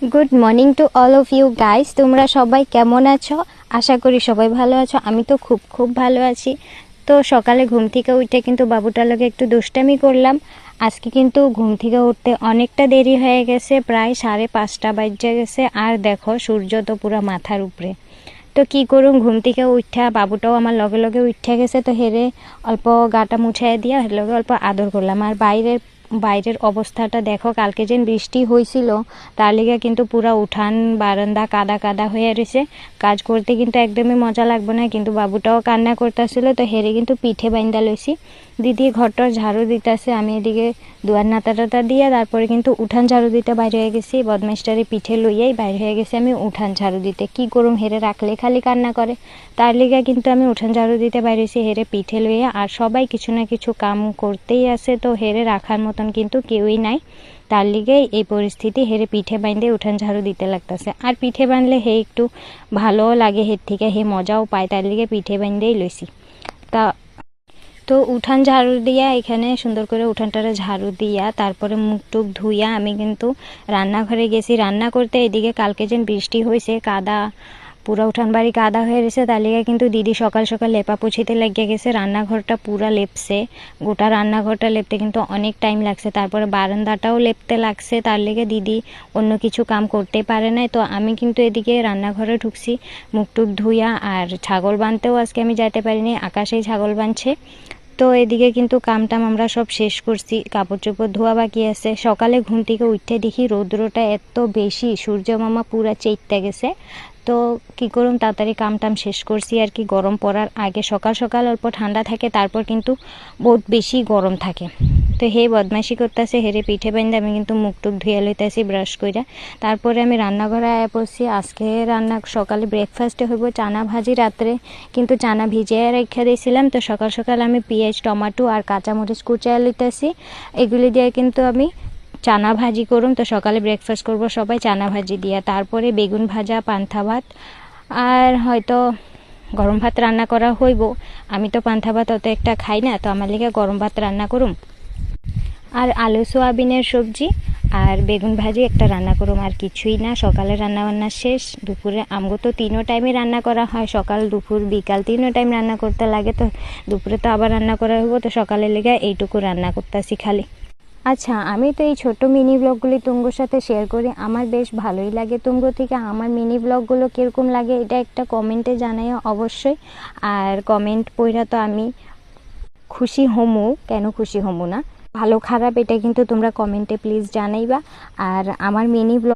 Good morning to all of you guys. তোমরা সবাই কেমন আছো? আশা করি সবাই ভালো আছো। আমি তো খুব খুব ভালো আছি। তো সকালে ঘুম থেকে উঠে কিন্তু বাবুটার লগে একটু দুষ্টামি করলাম। আজকে কিন্তু ঘুম থেকে উঠতে অনেকটা দেরি হয়ে গেছে, প্রায় 5:30 বাজে গেছে। আর দেখো সূর্য তো পুরো মাথার উপরে। তো কি করুম, ঘুম থেকে উঠা বাবুটাও আমার লগে লগে উঠা গেছে, তো হেরে অল্প গাটা মুছাই দিয়া হের লগে অল্প আদর করলাম। আর বাইরের অবস্থাটা দেখো, কালকে যেন বৃষ্টি হয়েছিল তার লিগে কিন্তু পুরা উঠান বারান্দা কাদা কাদা হয়ে রয়েছে। কাজ করতে কিন্তু একদমই মজা লাগবে না, কিন্তু বাবুটাও কান্না করতেছিল, তো হেরে কিন্তু পিঠে বাইন্দা লইছি। দিদি ঘরটার ঝাড়ু দিতেছে, আমি এদিকে দুয়ার নাতা টাতা দিয়ে তারপরে কিন্তু উঠান ঝাড়ু দিতে বাইরে হয়ে গেছি। বদমাইশটারে পিঠে লইয়াই বাইরে হয়ে গেছি আমি উঠান ঝাড়ু দিতে। কি করুম, হেরে রাখলে খালি কান্না করে, তার লিগে কিন্তু আমি উঠান ঝাড়ু দিতে বাইরেছি হেরে পিঠে লইয়া। আর সবাই কিছু না কিছু কাম করতেই আছে, তো হেরে রাখার মতন কিন্তু কেউই নাই, তার লিগে এই পরিস্থিতি। হেরে পিঠে বাইন্দে উঠান ঝাড়ু দিতে লাগতেছে। আর পিঠে বানলে হে একটু ভালোও লাগে, হের থেকে হে মজাও পায়, তার লিগে পিঠে বাইন্দেই লইছি। তো উঠান ঝাড়ু দিয়া এখানে সুন্দর করে উঠানটারে ঝাড়ু দিয়া তারপরে মুখ টুক ধুইয়া আমি কিন্তু রান্নাঘরে গেছি রান্না করতে। এদিকে কালকে যেন বৃষ্টি হয়েছে, কাদা পুরা উঠান বাড়ি কাদা হয়ে গেছে, তার লিগে কিন্তু দিদি সকাল সকাল লেপা পুছিতে লেগে গেছে। রান্নাঘরটা পুরা লেপছে, গোটা রান্নাঘরটা লেপতে কিন্তু অনেক টাইম লাগছে। তারপরে বারান্দাটাও লেপতে লাগছে, তার লিগে দিদি অন্য কিছু কাম করতে পারে নাই। তো আমি কিন্তু এদিকে রান্নাঘরে ঢুকছি মুখ টুক ধুইয়া। আর ছাগল বাঁধতেও আজকে আমি যাইতে পারিনি, আকাশেই ছাগল বাঁধছে। তো এদিকে কিন্তু কামটাম আমরা সব শেষ করছি, কাপড় চোপড় ধোয়া বাকি আছে। সকালে ঘুম থেকে উঠতে দেখি রৌদ্রটা এত বেশি, সূর্য মামা পুরা চেইতে গেছে। তো কি করুন, তাড়াতাড়ি কামটাম শেষ করছি আর কি। গরম পড়ার আগে সকাল সকাল অল্প ঠান্ডা থাকে, তারপর কিন্তু বহুত বেশি গরম থাকে। তো হে বদমাইশি করতেছে, হেরে পিঠে বাইন্দে আমি কিন্তু মুখ টুক ধুয়ে লইতেছি ব্রাশ কইরা। তারপরে আমি রান্নাঘরে আয়া পড়ছি। আজকে রান্না সকালে ব্রেকফাস্টে হইব চানা ভাজি, রাত্রে কিন্তু চানা ভিজিয়ে রেখে দিয়েছিলাম। তো সকাল সকাল আমি পেঁয়াজ টমাটো আর কাঁচামরিচ কুচায় লইতেছি, এগুলি দিয়ে কিন্তু আমি চানা ভাজি করুম। তো সকালে ব্রেকফাস্ট করব সবাই চানা ভাজি দিয়া, তারপরে বেগুন ভাজা, পান্থা ভাত, আর হয়তো গরম ভাত রান্না করা হইব। আমি তো পান্থা ভাত অত একটা খাই না, তো আমার লিগে গরম ভাত রান্না করুম। আর আলু সোয়াবিনের সবজি আর বেগুন ভাজি একটা রান্না করুম, আর কিছুই না। সকালে রান্না বান্না শেষ। দুপুরে আমগো তো 3 টাইমে রান্না করা হয়, সকাল দুপুর বিকাল 3 টাইম রান্না করতে লাগে। তো দুপুরে তো আবার রান্না করা হইব, তো সকালের লেগে এইটুকু রান্না করতেছি খালি। আচ্ছা, আমি তো এই ছোট মিনি ব্লগগুলি তুমগোর সাথে শেয়ার করি, আমার বেশ ভালোই লাগে। তুমগো থেকে আমার মিনি ব্লগগুলো কীরকম লাগে এটা একটা কমেন্টে জানাইও অবশ্যই। আর কমেন্ট পড়া তো আমি খুশি হমু, কেন খুশি হমু না, ভালো খারাপ এটা কিন্তু তোমরা কমেন্টে প্লিজ জানাইবা। আর আমার মিনি ব্লগ